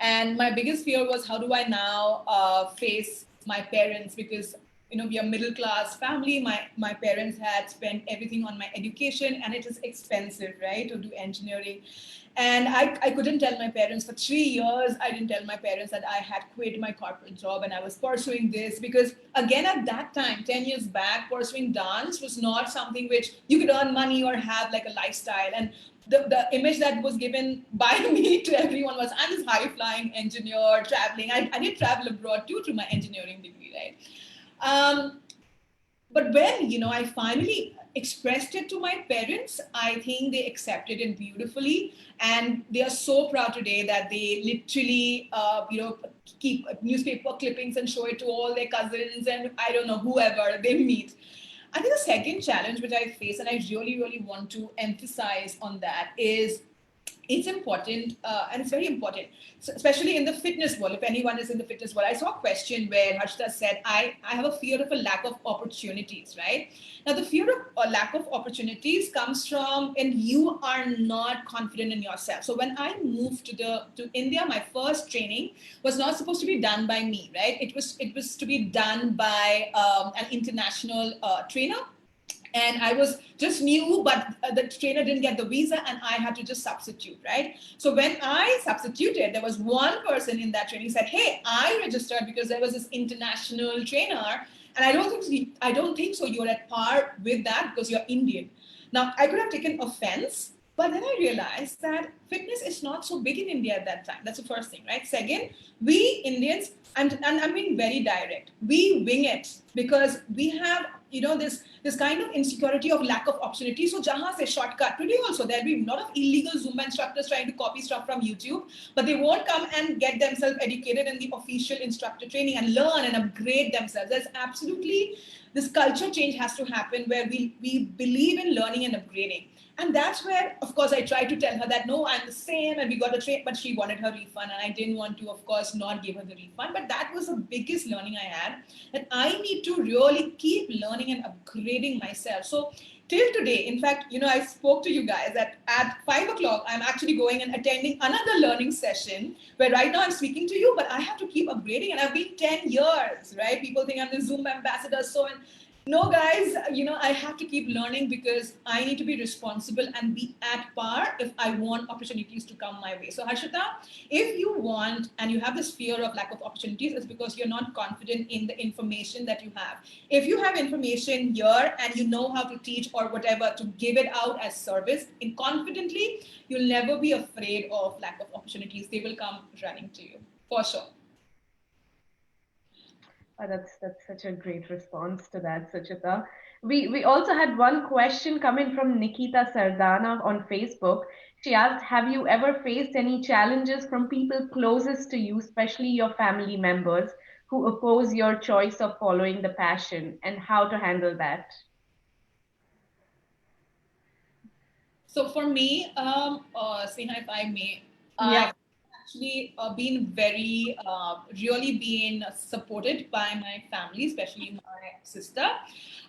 and my biggest fear was how do I now face my parents, because we are middle class family. My parents had spent everything on my education, and it is expensive, right, to do engineering. And I couldn't tell my parents for 3 years. I didn't tell my parents that I had quit my corporate job and I was pursuing this, because again, at that time, 10 years back, pursuing dance was not something which you could earn money or have like a lifestyle. And the image that was given by me to everyone was I'm this high flying engineer traveling. I did travel abroad too through my engineering degree, right? But when I finally expressed it to my parents, I think they accepted it beautifully, and they are so proud today that they literally keep newspaper clippings and show it to all their cousins and I don't know whoever they meet. I think the second challenge which I face, and I really really want to emphasize on that, is it's important and it's very important, so especially in the fitness world. If anyone is in the fitness world, I saw a question where Harshita said, I have a fear of a lack of opportunities, right? Now, the fear of a lack of opportunities comes from when you are not confident in yourself. So when I moved to India, my first training was not supposed to be done by me, right? It was to be done by an international trainer, and I was just new, but the trainer didn't get the visa and I had to just substitute, right? So when I substituted, there was one person in that training said, hey, I registered because there was this international trainer, and I don't think so you're at par with that because you're Indian. Now, I could have taken offense, but then I realized that fitness is not so big in India at that time. That's the first thing, right? Second, we Indians, and I'm being very direct, we wing it because we have this kind of insecurity of lack of opportunity. So jahan se shortcut. Today also there'll be a lot of illegal Zumba instructors trying to copy stuff from YouTube, but they won't come and get themselves educated in the official instructor training and learn and upgrade themselves. There's absolutely this culture change has to happen where we believe in learning and upgrading. And that's where, of course, I tried to tell her that, no, I'm the same and we got a train, but she wanted her refund and I didn't want to, of course, not give her the refund. But that was the biggest learning I had, that I need to really keep learning and upgrading myself. So till today, in fact, I spoke to you guys that at 5 o'clock, I'm actually going and attending another learning session where right now I'm speaking to you, but I have to keep upgrading, and I've been 10 years, right? People think I'm the Zoom ambassador. So no, guys, I have to keep learning because I need to be responsible and be at par if I want opportunities to come my way. So Harshita, if you want and you have this fear of lack of opportunities, it's because you're not confident in the information that you have. If you have information here and you know how to teach or whatever to give it out as service confidently, you'll never be afraid of lack of opportunities. They will come running to you, for sure. Oh, that's such a great response to that, Suchita. We also had one question come in from Nikita Sardana on Facebook. She asked, have you ever faced any challenges from people closest to you, especially your family members, who oppose your choice of following the passion, and how to handle that? So for me, Sneha, if I may, Yeah. actually been very, really being supported by my family, especially my sister.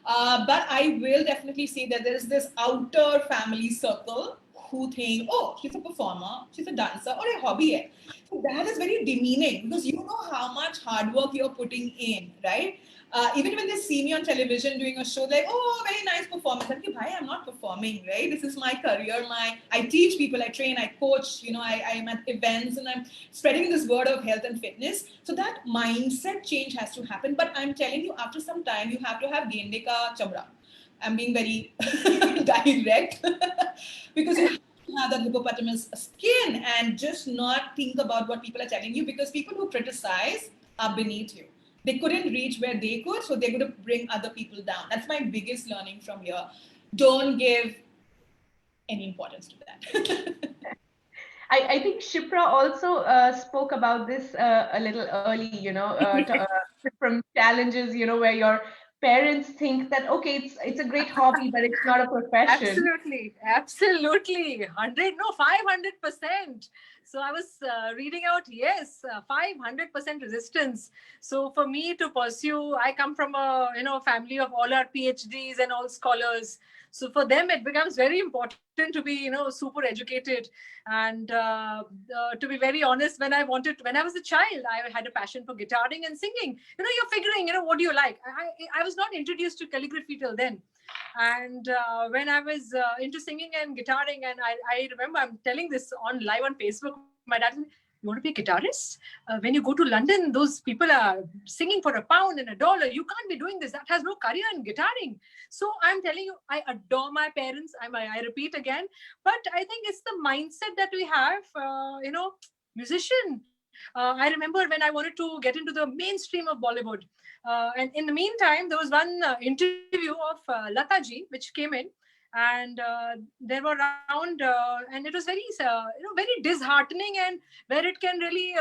But I will definitely say that there is this outer family circle who think, oh, she's a performer, she's a dancer, or a hobby. Hai. So that is very demeaning because you know how much hard work you're putting in, right? Even when they see me on television doing a show, like, oh, very nice performance. I'm like, bhai, I'm not performing, right? This is my career. I teach people, I train, I coach, I'm at events and I'm spreading this word of health and fitness. So that mindset change has to happen. But I'm telling you, after some time, you have to have gende ka chamra. I'm being very direct because you have have that hippopotamus skin and just not think about what people are telling you, because people who criticize are beneath you. They couldn't reach where they could, so they're going to bring other people down. That's my biggest learning from here. Don't give any importance to that. I think Shipra also spoke about this a little early, from challenges, where your parents think that, okay, it's a great hobby, but it's not a profession. Absolutely. 100, no, 500%. So I was reading out, yes, 500% resistance. So for me to pursue, I come from a family of all our PhDs and all scholars. So for them, it becomes very important to be super educated. And to be very honest, when I was a child, I had a passion for guitaring and singing. You're figuring, what do you like? I was not introduced to calligraphy till then. And when I was into singing and guitaring, and I remember I'm telling this live on Facebook, my dad said, you want to be a guitarist? When you go to London, those people are singing for £1 and $1. You can't be doing this. That has no career in guitaring. So I'm telling you, I adore my parents. I repeat again, but I think it's the mindset that we have, musician. I remember when I wanted to get into the mainstream of Bollywood. And in the meantime, there was one interview of Lata ji, which came in. And there were around, and it was very, very disheartening, and where it can really,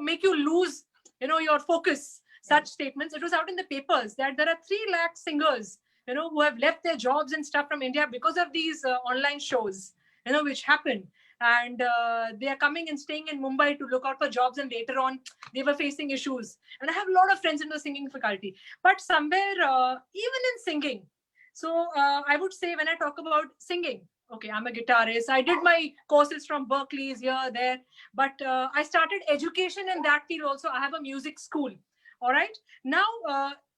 make you lose, your focus. Such statements. It was out in the papers that there are 3 lakh singers, who have left their jobs and stuff from India because of these online shows, which happen. And they are coming and staying in Mumbai to look out for jobs, and later on they were facing issues. And I have a lot of friends in the singing faculty, but somewhere, even in singing, so I would say, when I talk about singing, okay, I'm a guitarist. I did my courses from Berkeley's here, there, but I started education in that field also. I have a music school. All right. Now,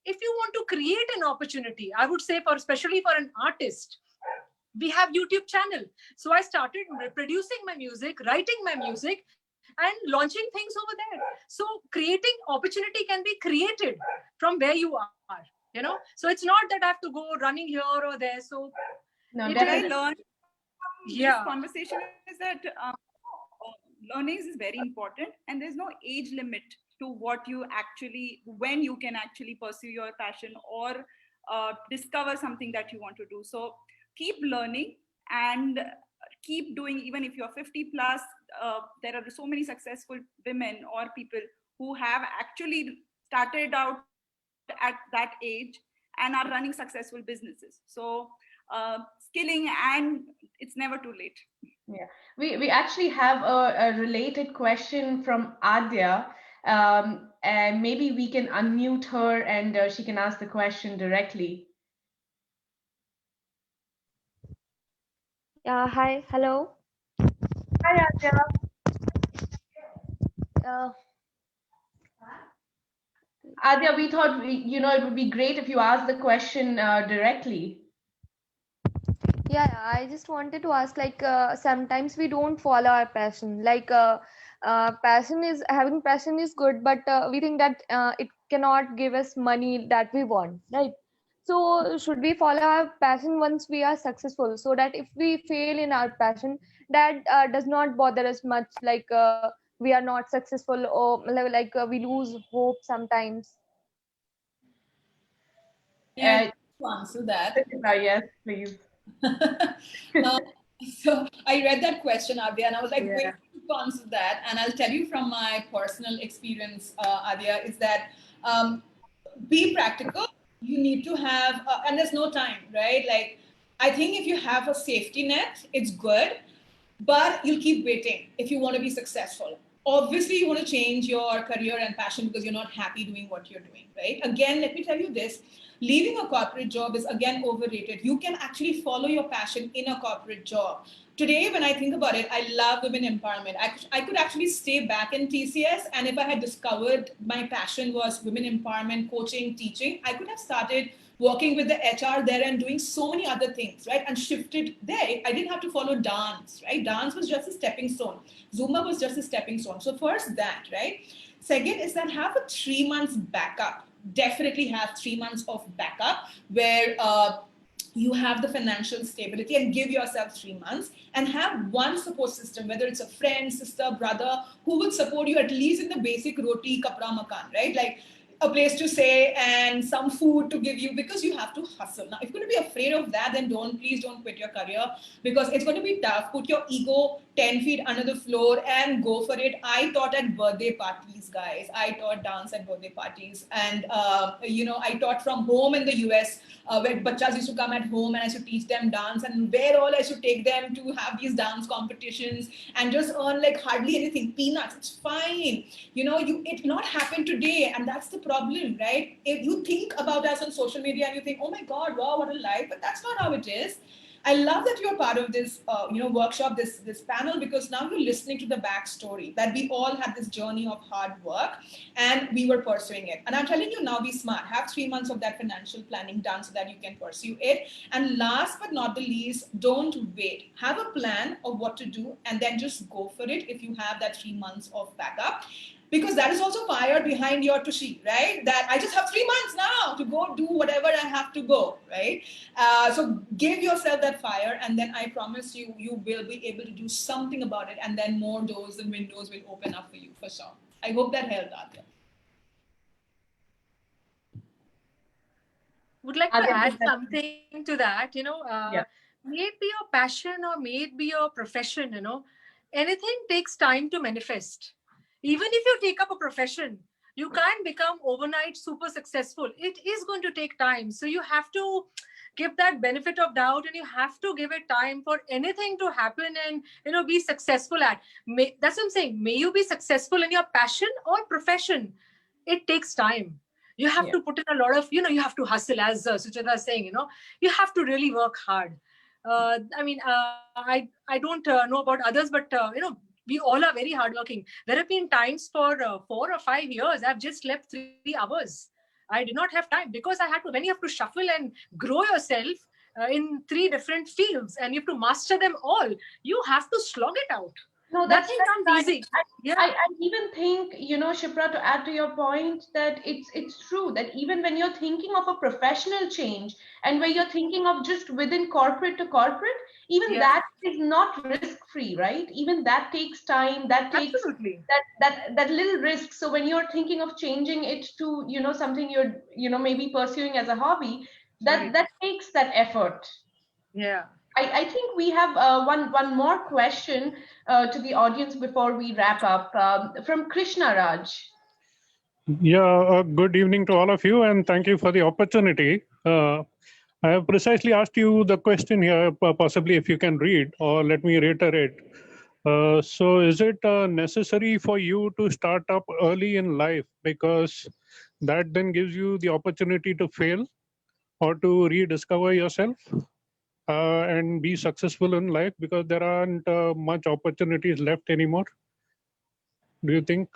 if you want to create an opportunity, I would say, especially for an artist, we have YouTube channel. So I started producing my music, writing my music, and launching things over there. So creating opportunity can be created from where you are, So it's not that I have to go running here or there. So No, what I definitely. learned from Yeah. this conversation is that learning is very important, and there's no age limit to when you can actually pursue your passion or discover something that you want to do. So keep learning and keep doing. Even if you're 50 plus, there are so many successful women or people who have actually started out at that age and are running successful businesses. So skilling, and it's never too late. Yeah, we actually have a related question from Adya, and maybe we can unmute her and she can ask the question directly. Yeah, hi, hello. Hi, Adya. Adya, we thought it would be great if you asked the question directly. Yeah, I just wanted to ask, like, sometimes we don't follow our passion. Like, having passion is good, but we think that it cannot give us money that we want, right? So, should we follow our passion once we are successful, so that if we fail in our passion, that does not bother us much, like we are not successful, or like we lose hope sometimes. Yeah, to answer that. Yes, please. So I read that question, Adya, and I was like, Yeah. wait to answer that. And I'll tell you from my personal experience, Adya, is that be practical. You need to have, and there's no time, right? Like, I think if you have a safety net, it's good, but you'll keep waiting if you want to be successful. Obviously, you want to change your career and passion because you're not happy doing what you're doing, right? Again, let me tell you this. Leaving a corporate job is again overrated. You can actually follow your passion in a corporate job. Today, when I think about it, I love women empowerment. I could actually stay back in TCS, and if I had discovered my passion was women empowerment, coaching, teaching, I could have started working with the HR there and doing so many other things, right? And shifted there. I didn't have to follow dance, right? Dance was just a stepping stone. Zumba was just a stepping stone. So first that, right? Second is that have a 3 months backup. Definitely have 3 months of backup where you have the financial stability, and give yourself 3 months and have one support system, whether it's a friend, sister, brother, who will support you at least in the basic roti, kapra, makan, right? Like a place to stay and some food to give you, because you have to hustle. Now, if you're going to be afraid of that, then please don't quit your career, because it's going to be tough. Put your ego 10 feet under the floor and go for it. I taught at birthday parties, guys. I taught dance at birthday parties. And, I taught from home in the US, where bachas used to come at home and I used to teach them dance, and where all I used to take them to have these dance competitions and just earn like hardly anything, peanuts. It's fine. It not happen today. And that's the problem, right? If you think about us on social media and you think, oh my God, wow, what a life, but that's not how it is. I love that you're part of this, workshop, this panel, because now you're listening to the backstory that we all had this journey of hard work and we were pursuing it. And I'm telling you now, be smart. Have 3 months of that financial planning done so that you can pursue it. And last but not the least, don't wait. Have a plan of what to do and then just go for it if you have that 3 months of backup. Because that is also fire behind your tushy, right? That I just have 3 months now to go do whatever I have to go, right? So give yourself that fire, and then I promise you, you will be able to do something about it, and then more doors and windows will open up for you, for sure. I hope that helped, Adya. Would like to Adya, add would that- something to that, Yeah. may it be your passion or may it be your profession, anything takes time to manifest. Even if you take up a profession, you can't become overnight super successful. It is going to take time. So you have to give that benefit of doubt, and you have to give it time for anything to happen and, be successful at. That's what I'm saying. May you be successful in your passion or profession. It takes time. You have to put in a lot of, you have to hustle, as Sucheta is saying, you have to really work hard. I don't know about others, but, we all are very hardworking. There have been times for 4 or 5 years, I've just slept 3 hours. I did not have time because when you have to shuffle and grow yourself in 3 different fields and you have to master them all, you have to slog it out. No, Nothing comes easy. I even think, Shipra, to add to your point, that it's true that even when you're thinking of a professional change and where you're thinking of just within corporate to corporate, even that is not risk-free, right? Even that takes time, that takes Absolutely. that little risk. So when you're thinking of changing it to, something you're, maybe pursuing as a hobby, that takes that effort. Yeah. I think we have one more question to the audience before we wrap up from Krishna Raj. Yeah, good evening to all of you, and thank you for the opportunity. I have precisely asked you the question here, possibly if you can read, or let me reiterate. So is it necessary for you to start up early in life, because that then gives you the opportunity to fail or to rediscover yourself? And be successful in life, because there aren't much opportunities left anymore? Do you think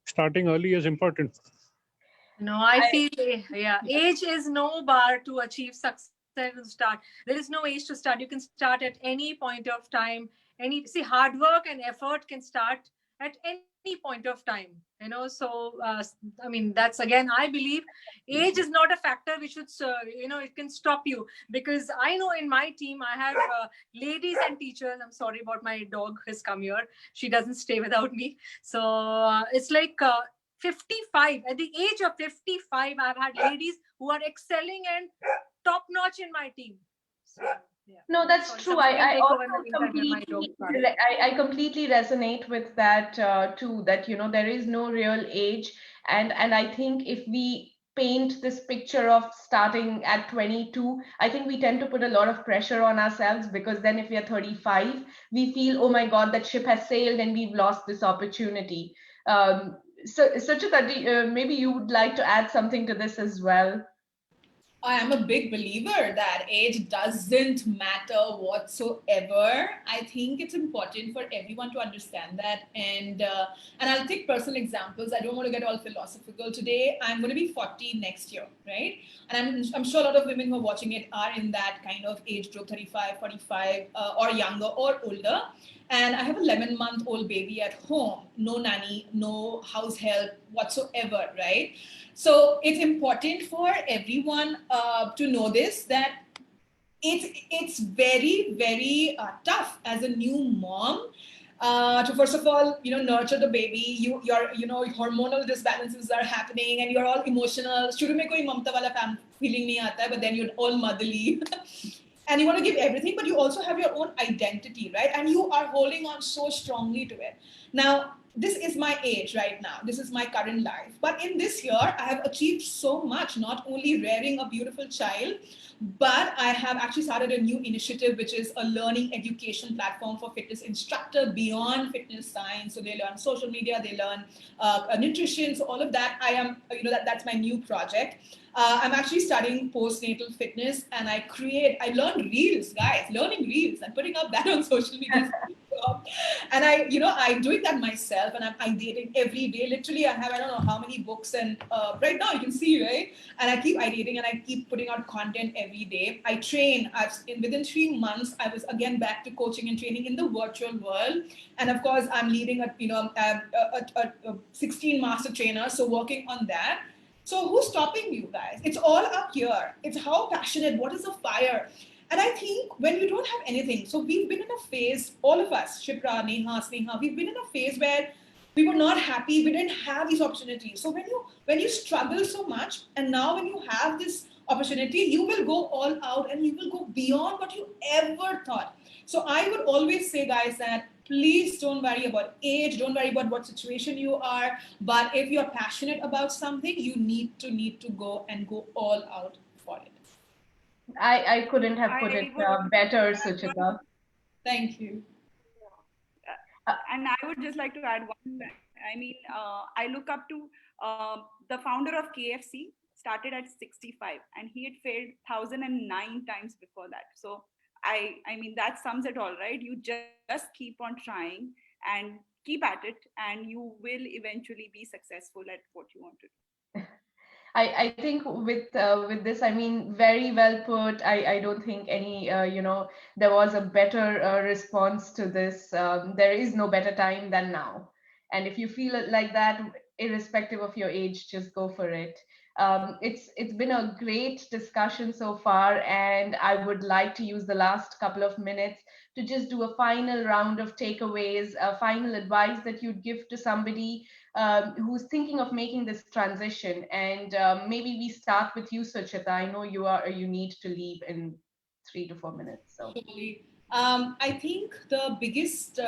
starting early is important? No, I feel, age is no bar to achieve success and start. There is no age to start. You can start at any point of time. Hard work and effort can start at any point of time, so that's, again, I believe age is not a factor which should it can stop you, because I know in my team I have ladies and teachers. I'm sorry about my dog has come here, she doesn't stay without me. So it's like 55, at the age of 55, I've had ladies who are excelling and top notch in my team. So, yeah. No, that's true. I completely resonate with that too, that, there is no real age. And I think if we paint this picture of starting at 22, I think we tend to put a lot of pressure on ourselves, because then if we are 35, we feel, oh my God, that ship has sailed and we've lost this opportunity. So Sucheta, maybe you would like to add something to this as well. I am a big believer that age doesn't matter whatsoever. I think it's important for everyone to understand that. And I'll take personal examples. I don't want to get all philosophical today. I'm going to be 40 next year, right? And I'm sure a lot of women who are watching it are in that kind of age group, 35, 45, or younger or older. And I have an 11-month-old baby at home, no nanny, no house help whatsoever, right? So it's important for everyone to know this, that it's very, very tough as a new mom to first of all, nurture the baby. Your hormonal disbalances are happening, and you're all emotional. शुरू में कोई ममता वाला feeling नहीं आता है, but then you're all motherly. And you want to give everything, but you also have your own identity, right? And you are holding on so strongly to it. Now, this is my age right now. This is my current life. But in this year, I have achieved so much, not only rearing a beautiful child, but I have actually started a new initiative, which is a learning education platform for fitness instructor beyond fitness science. So they learn social media, they learn nutrition. So all of that, that's my new project. I'm actually studying postnatal fitness, and I learn reels, guys, learning reels and putting up that on social media. And I'm doing that myself, and I'm ideating every day. Literally, I don't know how many books, and right now you can see, right? And I keep ideating, and I keep putting out content every day. I train. Within 3 months, I was again back to coaching and training in the virtual world. And of course, I'm leading a 16 master trainer, so working on that. So who's stopping you guys? It's all up here. It's how passionate, what is the fire? And I think when you don't have anything, so we've been in a phase, all of us, Shipra, Neha, Sneha, we've been in a phase where we were not happy, we didn't have these opportunities. So when you struggle so much, and now when you have this opportunity, you will go all out and you will go beyond what you ever thought. So I would always say, guys, that please don't worry about age, don't worry about what situation you are, but if you're passionate about something, you need to go all out for it. I couldn't have put it better, Suchita. Thank you. And I would just like to add one. I mean, I look up to the founder of KFC, started at 65, and he had failed 1,009 times before that. So I mean, that sums it all, right? You just keep on trying and keep at it, and you will eventually be successful at what you want to do. I think with this, I mean, very well put. I don't think any, there was a better response to this. There is no better time than now. And if you feel it like that, irrespective of your age, just go for it. It's been a great discussion so far, and I would like to use the last couple of minutes to just do a final round of takeaways, a final advice that you'd give to somebody who's thinking of making this transition. And maybe we start with you, Suchita. I know you need to leave in 3 to 4 minutes. So. I think the biggest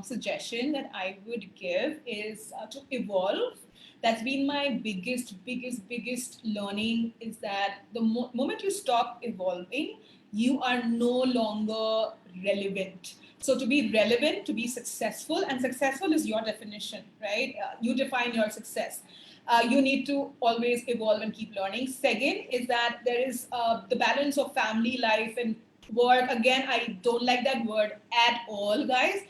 suggestion that I would give is to evolve. That's been my biggest learning, is that the moment you stop evolving, you are no longer relevant. So to be relevant, to be successful, and successful is your definition, right? You define your success. You need to always evolve and keep learning. Second is that there is the balance of family life and work. Again, I don't like that word at all, guys.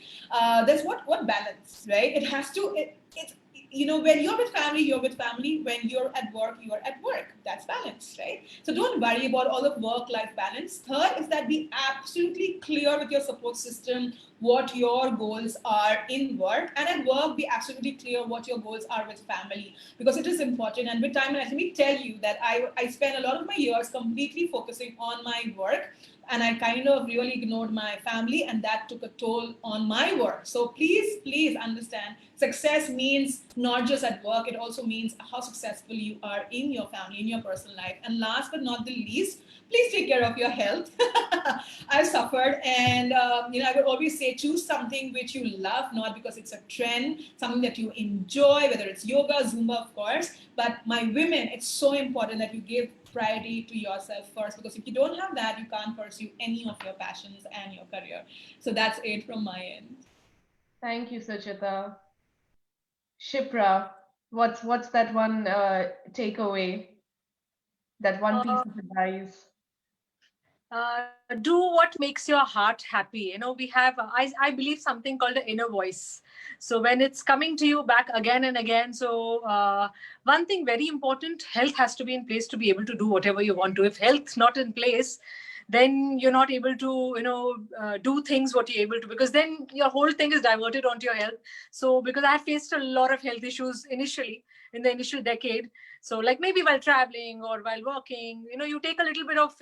There's what balance, right? It has to, it's, when you're with family, you're with family. When you're at work, you're at work. That's balance, right? So don't worry about all the work-life balance. Third is that be absolutely clear with your support system, what your goals are in work, and at work, be absolutely clear what your goals are with family, because it is important. And with time, let me tell you that I spent a lot of my years completely focusing on my work, and I kind of really ignored my family, and that took a toll on my work. So please understand, success means not just at work, it also means how successful you are in your family, in your personal life. And last but not the least, please take care of your health. I've suffered, and I would always say, choose something which you love, not because it's a trend, something that you enjoy, whether it's yoga, Zumba, of course. But my women, it's so important that you give priority to yourself first, because if you don't have that, you can't pursue any of your passions and your career. So that's it from my end. Thank you, Suchita. Shipra, what's that one takeaway? That one piece of advice? Do what makes your heart happy. We have, I believe, something called the inner voice. So when it's coming to you back again and again, so one thing very important, health has to be in place to be able to do whatever you want to. If health's not in place, then you're not able to, do things what you're able to, because then your whole thing is diverted onto your health. So because I faced a lot of health issues initially, in the initial decade. So like maybe while traveling or while working, you take a little bit of,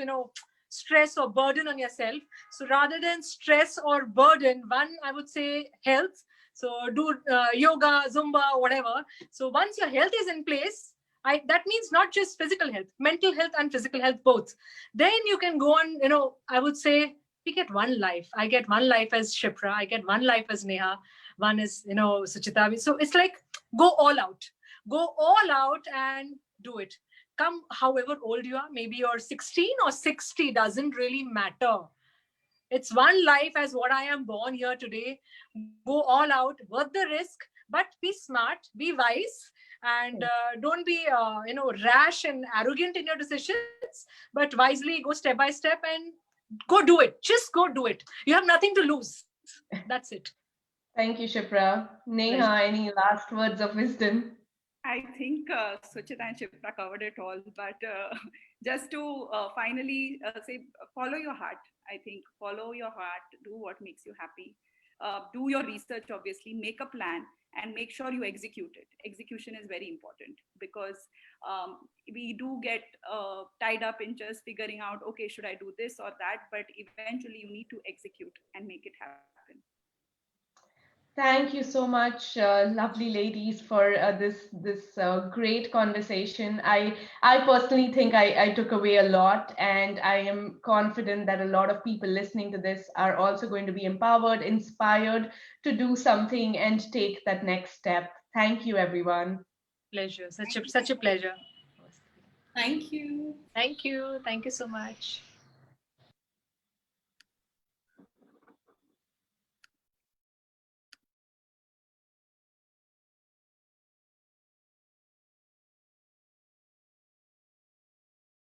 stress or burden on yourself. So rather than stress or burden, one, I would say health. So do yoga, Zumba, whatever. So once your health is in place, that means not just physical health, mental health and physical health both. Then you can go on, I would say we get one life. I get one life as Shipra. I get one life as Neha. One is, Suchita. So it's like, go all out. Go all out and do it. Come however old you are, maybe you're 16 or 60, doesn't really matter. It's one life as what I am born here today. Go all out, worth the risk, but be smart, be wise, and don't be, rash and arrogant in your decisions, but wisely go step by step and go do it. Just go do it. You have nothing to lose. That's it. Thank you, Shipra. Neha, any last words of wisdom? I think Suchita and Shipra covered it all, but just to finally say, follow your heart. I think follow your heart, do what makes you happy. Do your research, obviously, make a plan and make sure you execute it. Execution is very important because we do get tied up in just figuring out, okay, should I do this or that? But eventually you need to execute and make it happen. Thank you so much, lovely ladies, for this great conversation. I personally think I took away a lot, and I am confident that a lot of people listening to this are also going to be empowered, inspired to do something and take that next step. Thank you, everyone. Pleasure. Such a pleasure. Thank you. Thank you. Thank you so much.